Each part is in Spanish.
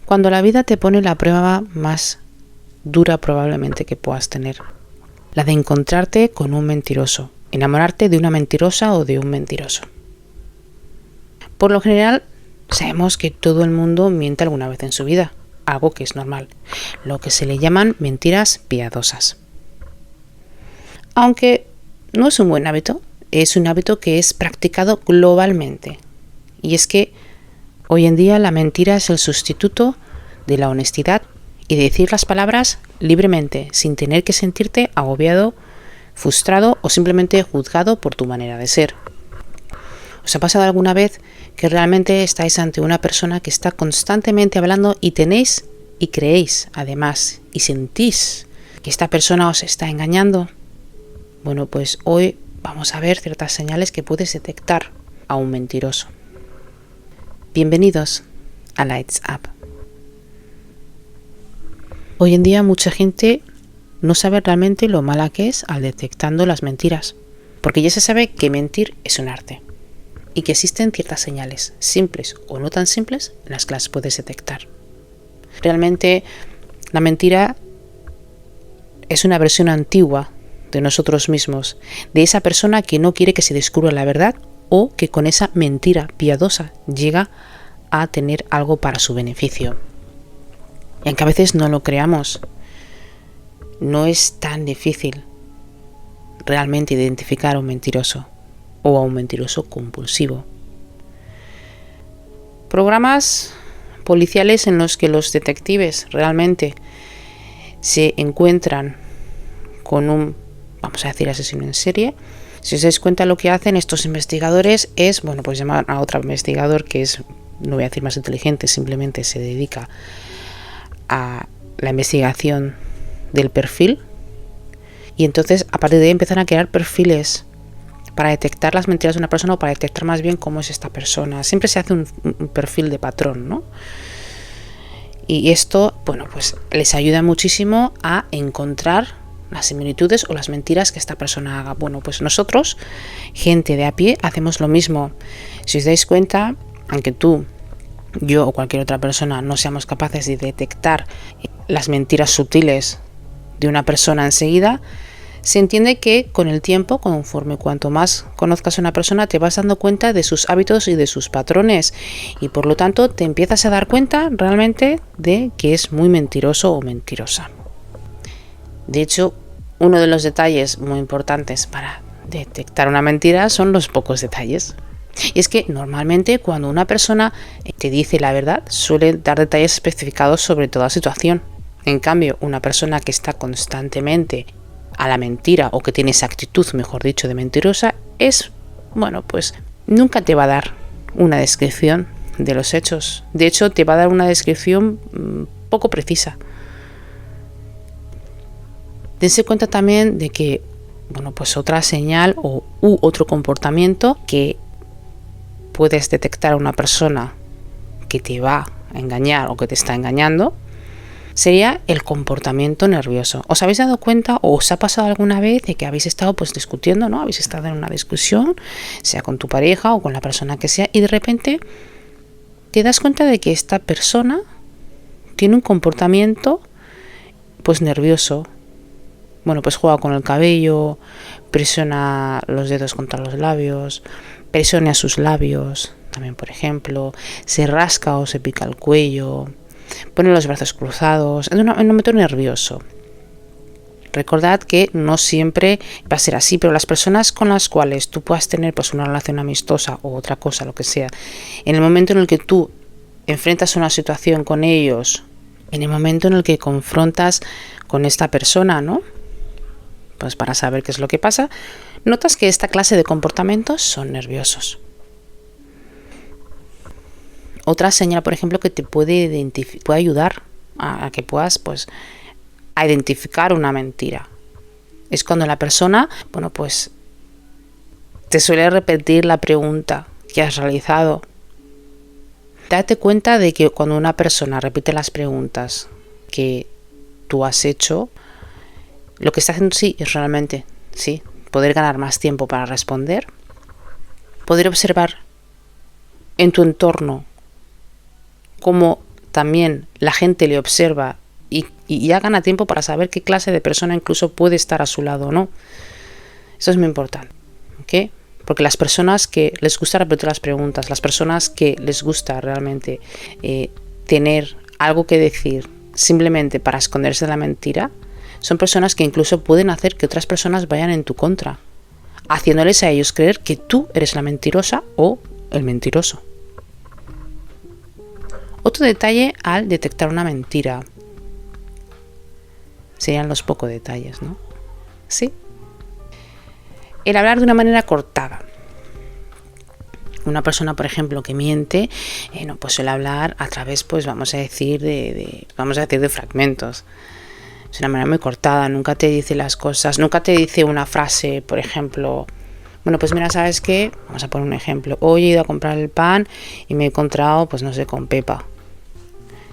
Cuando la vida te pone la prueba más dura probablemente que puedas tener, la de encontrarte con un mentiroso, enamorarte de una mentirosa o de un mentiroso. Por lo general, sabemos que todo el mundo miente alguna vez en su vida, algo que es normal, lo que se le llaman mentiras piadosas. Aunque no es un buen hábito, es un hábito que es practicado globalmente. Y es que hoy en día la mentira es el sustituto de la honestidad y de decir las palabras libremente, sin tener que sentirte agobiado, frustrado o simplemente juzgado por tu manera de ser. ¿Os ha pasado alguna vez que realmente estáis ante una persona que está constantemente hablando y tenéis y creéis, además, y sentís que esta persona os está engañando? Bueno, pues hoy vamos a ver ciertas señales que puedes detectar a un mentiroso. Bienvenidos a Lights Up. Hoy en día mucha gente no sabe realmente lo mala que es al detectando las mentiras, porque ya se sabe que mentir es un arte y que existen ciertas señales, simples o no tan simples, en las que las puedes detectar. Realmente la mentira es una versión antigua de nosotros mismos, de esa persona que no quiere que se descubra la verdad o que con esa mentira piadosa llega a tener algo para su beneficio. Y aunque a veces no lo creamos, no es tan difícil realmente identificar a un mentiroso o a un mentiroso compulsivo. Programas policiales en los que los detectives realmente se encuentran con un, vamos a decir, asesino en serie. Si os dais cuenta, lo que hacen estos investigadores es, pues llamar a otro investigador que es, no voy a decir más inteligente, simplemente se dedica a la investigación del perfil, y entonces a partir de ahí empiezan a crear perfiles para detectar las mentiras de una persona o para detectar más bien cómo es esta persona. Siempre se hace un perfil de patrón, ¿no? Y esto, pues les ayuda muchísimo a encontrar las similitudes o las mentiras que esta persona haga. Pues nosotros, gente de a pie, hacemos lo mismo. Si os dais cuenta, aunque tú, yo o cualquier otra persona no seamos capaces de detectar las mentiras sutiles de una persona enseguida, se entiende que con el tiempo, conforme cuanto más conozcas a una persona, te vas dando cuenta de sus hábitos y de sus patrones, y por lo tanto te empiezas a dar cuenta realmente de que es muy mentiroso o mentirosa. De hecho, uno de los detalles muy importantes para detectar una mentira son los pocos detalles. Y es que normalmente cuando una persona te dice la verdad, suele dar detalles especificados sobre toda situación. En cambio, una persona que está constantemente a la mentira, o que tiene esa actitud, mejor dicho, de mentirosa, pues nunca te va a dar una descripción de los hechos. De hecho, te va a dar una descripción poco precisa. Dense cuenta también de que, pues otra señal u otro comportamiento que puedes detectar a una persona que te va a engañar o que te está engañando sería el comportamiento nervioso. ¿Os habéis dado cuenta o os ha pasado alguna vez de que habéis estado discutiendo, ¿no? Habéis estado en una discusión, sea con tu pareja o con la persona que sea, y de repente te das cuenta de que esta persona tiene un comportamiento nervioso. Pues juega con el cabello, presiona los dedos contra los labios, presiona sus labios, también por ejemplo, se rasca o se pica el cuello, pone los brazos cruzados, en un momento nervioso. Recordad que no siempre va a ser así, pero las personas con las cuales tú puedas tener una relación amistosa o otra cosa, lo que sea, en el momento en el que tú enfrentas una situación con ellos, en el momento en el que confrontas con esta persona, ¿no? Pues para saber qué es lo que pasa, notas que esta clase de comportamientos son nerviosos. Otra señal, por ejemplo, que te puede ayudar a que puedas a identificar una mentira, es cuando la persona te suele repetir la pregunta que has realizado. Date cuenta de que cuando una persona repite las preguntas que tú has hecho, lo que está haciendo es realmente poder ganar más tiempo para responder, poder observar en tu entorno cómo también la gente le observa y ya gana tiempo para saber qué clase de persona incluso puede estar a su lado o no. Eso es muy importante, ¿ok? Porque las personas que les gusta repetir las preguntas, las personas que les gusta realmente tener algo que decir simplemente para esconderse de la mentira, son personas que incluso pueden hacer que otras personas vayan en tu contra, haciéndoles a ellos creer que tú eres la mentirosa o el mentiroso. Otro detalle al detectar una mentira serían los pocos detalles, ¿no? Sí. El hablar de una manera cortada. Una persona, por ejemplo, que miente, pues suele hablar a través, pues vamos a decir, de fragmentos. Es una manera muy cortada, nunca te dice las cosas, nunca te dice una frase, por ejemplo, bueno, pues mira, ¿sabes qué? Vamos a poner un ejemplo. Hoy he ido a comprar el pan y me he encontrado, pues no sé, con Pepa.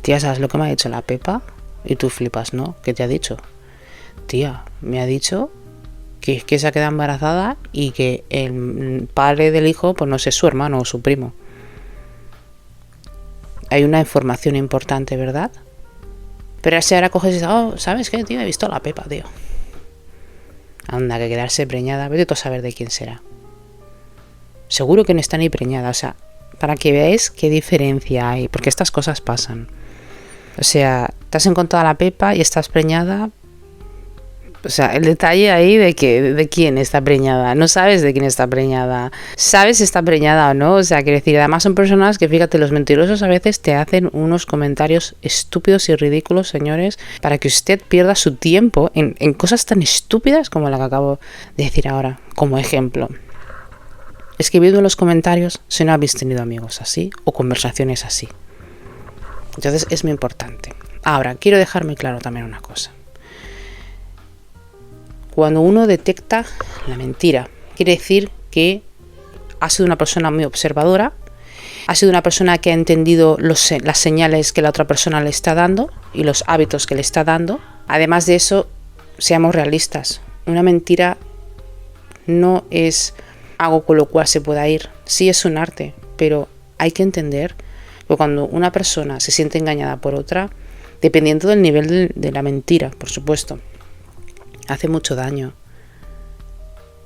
Tía, ¿sabes lo que me ha dicho la Pepa? Y tú flipas, ¿no? ¿Qué te ha dicho? Tía, me ha dicho que se ha quedado embarazada y que el padre del hijo, pues no sé, es su hermano o su primo. Hay una información importante, ¿verdad? Pero así ahora coges y dices, oh, ¿sabes qué, tío? He visto a la Pepa, tío. Anda, que quedarse preñada, vete tú a saber de quién será. Seguro que no está ni preñada, o sea, para que veáis qué diferencia hay, porque estas cosas pasan. O sea, te has encontrado a la Pepa y estás preñada. O sea, el detalle ahí de quién está preñada. No sabes de quién está preñada. Sabes si está preñada o no. O sea, quiero decir, además son personas que, fíjate, los mentirosos a veces te hacen unos comentarios estúpidos y ridículos, señores, para que usted pierda su tiempo en cosas tan estúpidas como la que acabo de decir ahora, como ejemplo. Escribiendo en los comentarios si no habéis tenido amigos así o conversaciones así. Entonces es muy importante. Ahora, quiero dejar muy claro también una cosa. Cuando uno detecta la mentira, quiere decir que ha sido una persona muy observadora, ha sido una persona que ha entendido las señales que la otra persona le está dando y los hábitos que le está dando. Además de eso, seamos realistas. Una mentira no es algo con lo cual se pueda ir. Sí es un arte, pero hay que entender que cuando una persona se siente engañada por otra, dependiendo del nivel de la mentira, por supuesto, hace mucho daño.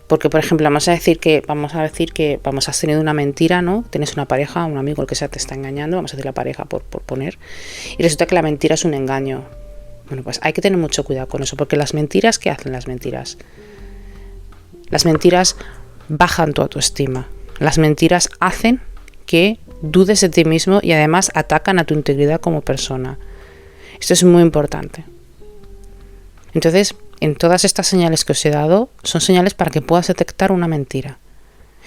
Porque, por ejemplo, vamos a decir que has tenido una mentira, ¿no? Tienes una pareja, un amigo, el que sea, te está engañando, vamos a decir la pareja por poner, y resulta que la mentira es un engaño. Bueno, pues hay que tener mucho cuidado con eso, porque las mentiras, ¿qué hacen las mentiras? Las mentiras bajan tu autoestima. Las mentiras hacen que dudes de ti mismo y además atacan a tu integridad como persona. Esto es muy importante. Entonces, en todas estas señales que os he dado, son señales para que puedas detectar una mentira.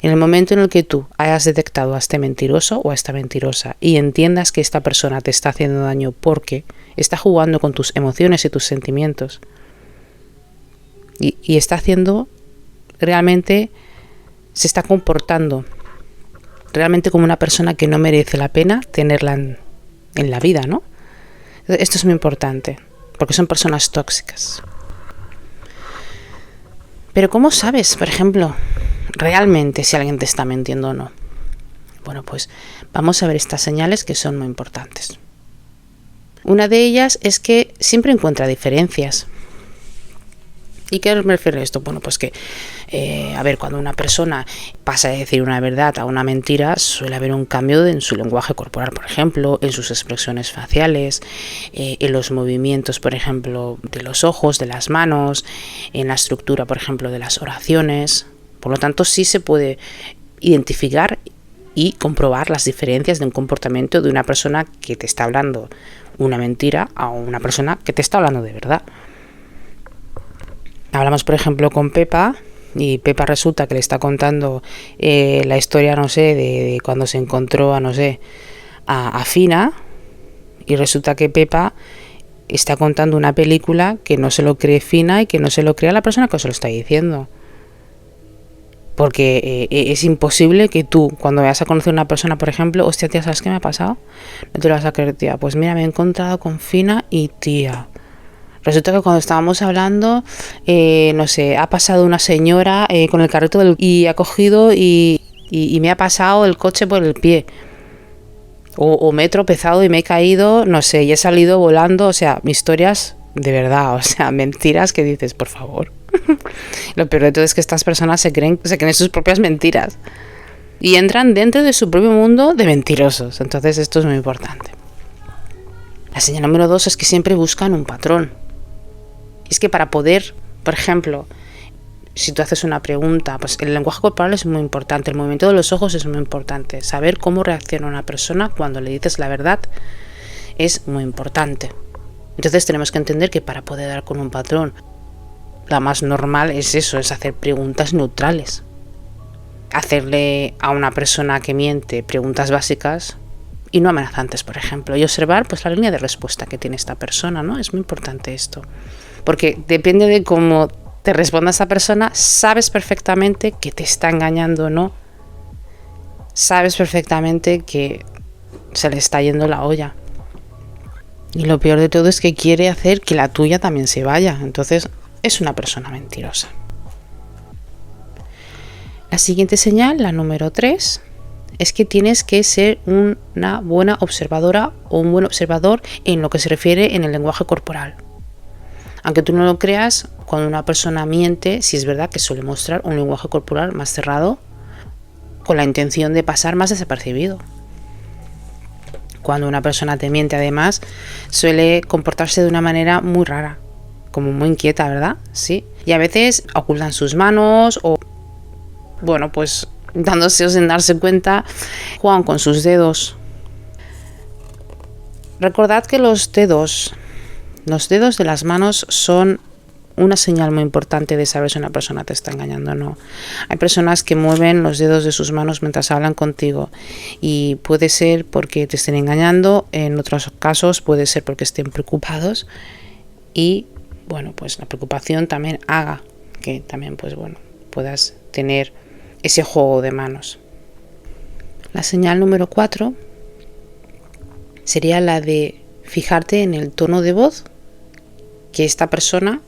En el momento en el que tú hayas detectado a este mentiroso o a esta mentirosa y entiendas que esta persona te está haciendo daño porque está jugando con tus emociones y tus sentimientos y está haciendo realmente, se está comportando realmente como una persona que no merece la pena tenerla en la vida, ¿no? Esto es muy importante, porque son personas tóxicas. Pero ¿cómo sabes, por ejemplo, realmente si alguien te está mintiendo o no? Bueno, pues vamos a ver estas señales que son muy importantes. Una de ellas es que siempre encuentra diferencias. ¿Y qué me refiero a esto? Bueno, pues que, cuando una persona pasa de decir una verdad a una mentira, suele haber un cambio en su lenguaje corporal, por ejemplo, en sus expresiones faciales, en los movimientos, por ejemplo, de los ojos, de las manos, en la estructura, por ejemplo, de las oraciones. Por lo tanto, sí se puede identificar y comprobar las diferencias de un comportamiento de una persona que te está hablando una mentira a una persona que te está hablando de verdad. Hablamos, por ejemplo, con Pepa y Pepa resulta que le está contando la historia, no sé, de cuando se encontró a Fina, y resulta que Pepa está contando una película que no se lo cree Fina y que no se lo cree a la persona que os lo está diciendo. Porque es imposible que tú, cuando vayas a conocer a una persona, por ejemplo, hostia, tía, ¿sabes qué me ha pasado? No te lo vas a creer, tía. Pues mira, me he encontrado con Fina y tía, resulta que cuando estábamos hablando, ha pasado una señora con el carrito y ha cogido y me ha pasado el coche por el pie. O me he tropezado y me he caído, no sé, y he salido volando, o sea, historias de verdad, o sea, mentiras que dices, por favor. Lo peor de todo es que estas personas se creen sus propias mentiras y entran dentro de su propio mundo de mentirosos. Entonces esto es muy importante. La señal número 2 es que siempre buscan un patrón. Y es que para poder, por ejemplo, si tú haces una pregunta, pues el lenguaje corporal es muy importante, el movimiento de los ojos es muy importante, saber cómo reacciona una persona cuando le dices la verdad es muy importante. Entonces tenemos que entender que para poder dar con un patrón, la más normal es eso, es hacer preguntas neutrales. Hacerle a una persona que miente preguntas básicas y no amenazantes, por ejemplo, y observar pues la línea de respuesta que tiene esta persona, ¿no? Es muy importante esto, porque depende de cómo te responda esa persona, sabes perfectamente que te está engañando o no, sabes perfectamente que se le está yendo la olla. Y lo peor de todo es que quiere hacer que la tuya también se vaya. Entonces es una persona mentirosa. La siguiente señal, la número 3, es que tienes que ser una buena observadora o un buen observador en lo que se refiere en el lenguaje corporal. Aunque tú no lo creas, cuando una persona miente, sí es verdad que suele mostrar un lenguaje corporal más cerrado con la intención de pasar más desapercibido. Cuando una persona te miente, además, suele comportarse de una manera muy rara, como muy inquieta, ¿verdad? Sí. Y a veces ocultan sus manos o, bueno, pues dándose o sin darse cuenta, juegan con sus dedos. Recordad que los dedos de las manos son una señal muy importante de saber si una persona te está engañando o no. Hay personas que mueven los dedos de sus manos mientras hablan contigo y puede ser porque te estén engañando, en otros casos puede ser porque estén preocupados y bueno, pues la preocupación también haga que también pues bueno, puedas tener ese juego de manos. La señal número 4 sería la de fijarte en el tono de voz que esta persona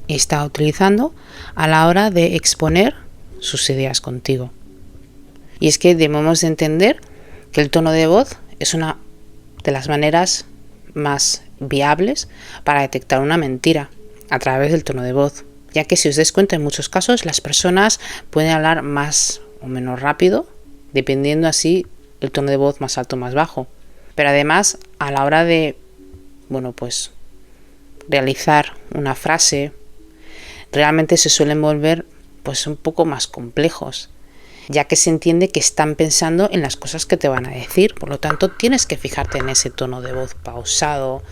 está utilizando a la hora de exponer sus ideas contigo. Y es que debemos de entender que el tono de voz es una de las maneras más viables para detectar una mentira a través del tono de voz, ya que si os dais cuenta en muchos casos las personas pueden hablar más o menos rápido, dependiendo así el tono de voz más alto o más bajo. Pero además a la hora de, bueno, pues realizar una frase, realmente se suelen volver pues un poco más complejos, ya que se entiende que están pensando en las cosas que te van a decir. Por lo tanto, tienes que fijarte en ese tono de voz pausado,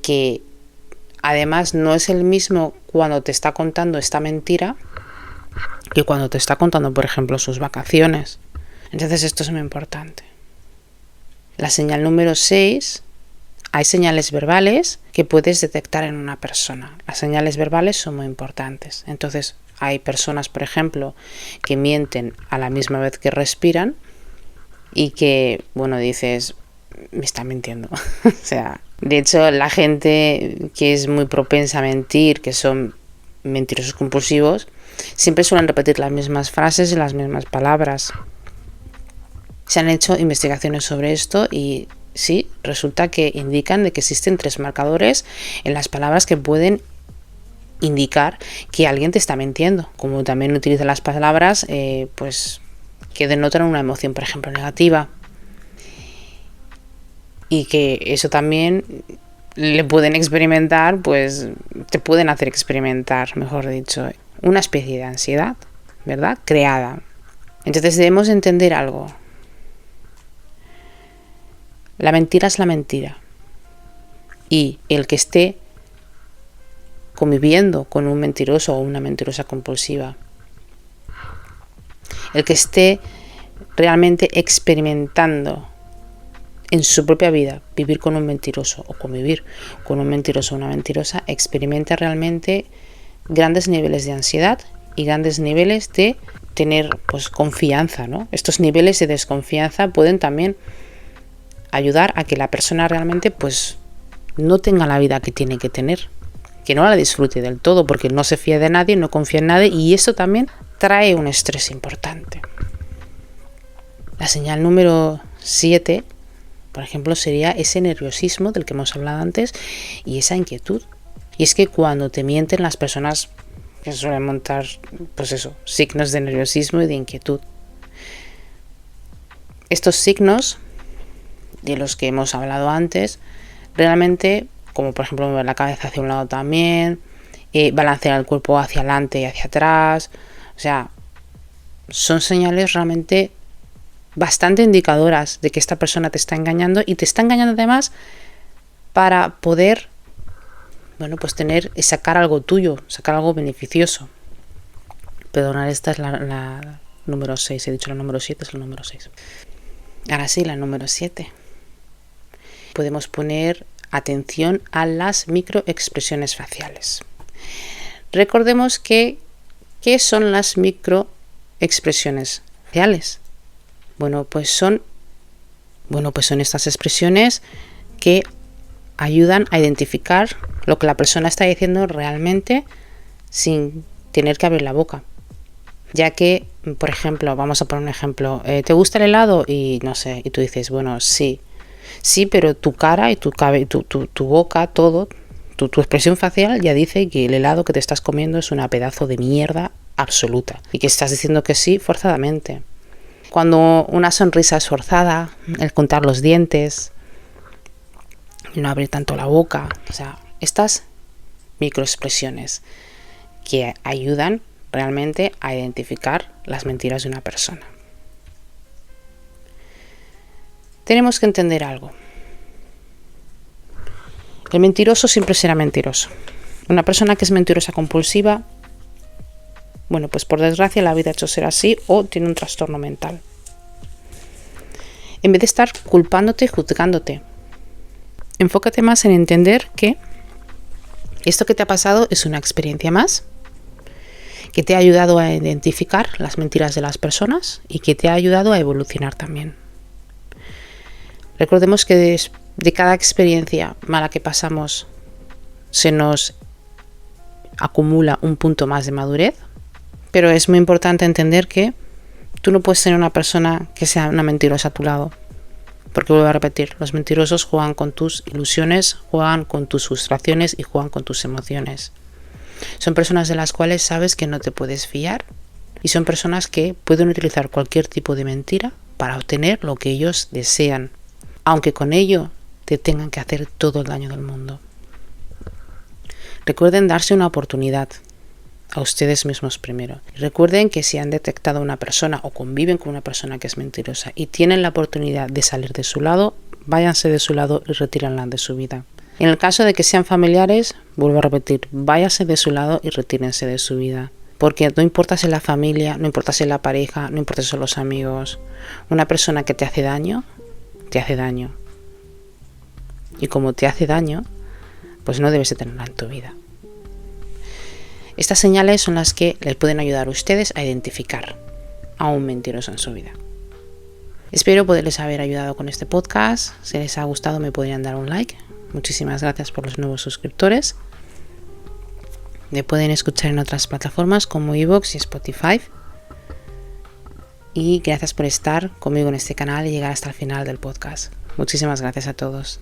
que además no es el mismo cuando te está contando esta mentira que cuando te está contando, por ejemplo, sus vacaciones. Entonces esto es muy importante. La señal número 6, hay señales verbales que puedes detectar en una persona. Las señales verbales son muy importantes. Entonces, hay personas, por ejemplo, que mienten a la misma vez que respiran y que, bueno, dices, me está mintiendo. O sea, de hecho, la gente que es muy propensa a mentir, que son mentirosos compulsivos, siempre suelen repetir las mismas frases y las mismas palabras. Se han hecho investigaciones sobre esto y sí, resulta que indican de que existen 3 marcadores en las palabras que pueden indicar que alguien te está mintiendo, como también utiliza las palabras pues que denotan una emoción, por ejemplo, negativa, y que eso también le pueden experimentar, pues te pueden hacer experimentar, mejor dicho, una especie de ansiedad, ¿verdad? Creada. Entonces debemos entender algo. La mentira es la mentira. Y el que esté conviviendo con un mentiroso o una mentirosa compulsiva, el que esté realmente experimentando en su propia vida vivir con un mentiroso o convivir con un mentiroso o una mentirosa, experimenta realmente grandes niveles de ansiedad y grandes niveles de tener pues confianza, ¿no? Estos niveles de desconfianza pueden también ayudar a que la persona realmente pues no tenga la vida que tiene que tener, que no la disfrute del todo, porque no se fía de nadie, no confía en nadie, y esto también trae un estrés importante. La señal número 7 por ejemplo, sería ese nerviosismo del que hemos hablado antes y esa inquietud. Y es que cuando te mienten las personas que suelen montar, pues eso, signos de nerviosismo y de inquietud. Estos signos, de los que hemos hablado antes, realmente, como por ejemplo mover la cabeza hacia un lado también, balancear el cuerpo hacia adelante y hacia atrás, o sea, son señales realmente bastante indicadoras de que esta persona te está engañando, y te está engañando además para poder, bueno, pues tener y sacar algo tuyo, sacar algo beneficioso. Perdonad, esta es la número 6, he dicho la número 7, es el número 6. Ahora sí, la número 7. Podemos poner atención a las microexpresiones faciales. Recordemos que, ¿qué son las microexpresiones faciales? Bueno, pues son estas expresiones que ayudan a identificar lo que la persona está diciendo realmente sin tener que abrir la boca. Ya que, por ejemplo, vamos a poner un ejemplo, ¿te gusta el helado? Y no sé, y tú dices, bueno, sí, pero tu cara y tu boca, todo, tu expresión facial ya dice que el helado que te estás comiendo es una pedazo de mierda absoluta y que estás diciendo que sí forzadamente. Cuando una sonrisa es forzada, el contar los dientes, no abrir tanto la boca, o sea, estas microexpresiones que ayudan realmente a identificar las mentiras de una persona. Tenemos que entender algo. El mentiroso siempre será mentiroso. Una persona que es mentirosa compulsiva, bueno, pues por desgracia la vida ha hecho ser así, o tiene un trastorno mental. En vez de estar culpándote y juzgándote, enfócate más en entender que esto que te ha pasado es una experiencia más, que te ha ayudado a identificar las mentiras de las personas y que te ha ayudado a evolucionar también. Recordemos que de cada experiencia mala que pasamos se nos acumula un punto más de madurez, pero es muy importante entender que tú no puedes tener una persona que sea una mentirosa a tu lado, porque vuelvo a repetir, los mentirosos juegan con tus ilusiones, juegan con tus frustraciones y juegan con tus emociones. Son personas de las cuales sabes que no te puedes fiar y son personas que pueden utilizar cualquier tipo de mentira para obtener lo que ellos desean, aunque con ello te tengan que hacer todo el daño del mundo. Recuerden darse una oportunidad a ustedes mismos primero. Recuerden que si han detectado a una persona o conviven con una persona que es mentirosa y tienen la oportunidad de salir de su lado, váyanse de su lado y retírenla de su vida. En el caso de que sean familiares, vuelvo a repetir, váyanse de su lado y retírense de su vida. Porque no importa si es la familia, no importa si es la pareja, no importa si son los amigos. Una persona que te hace daño, te hace daño. Y como te hace daño, pues no debes de tenerla en tu vida. Estas señales son las que les pueden ayudar a ustedes a identificar a un mentiroso en su vida. Espero poderles haber ayudado con este podcast. Si les ha gustado me podrían dar un like. Muchísimas gracias por los nuevos suscriptores. Me pueden escuchar en otras plataformas como iVoox y Spotify. Y gracias por estar conmigo en este canal y llegar hasta el final del podcast. Muchísimas gracias a todos.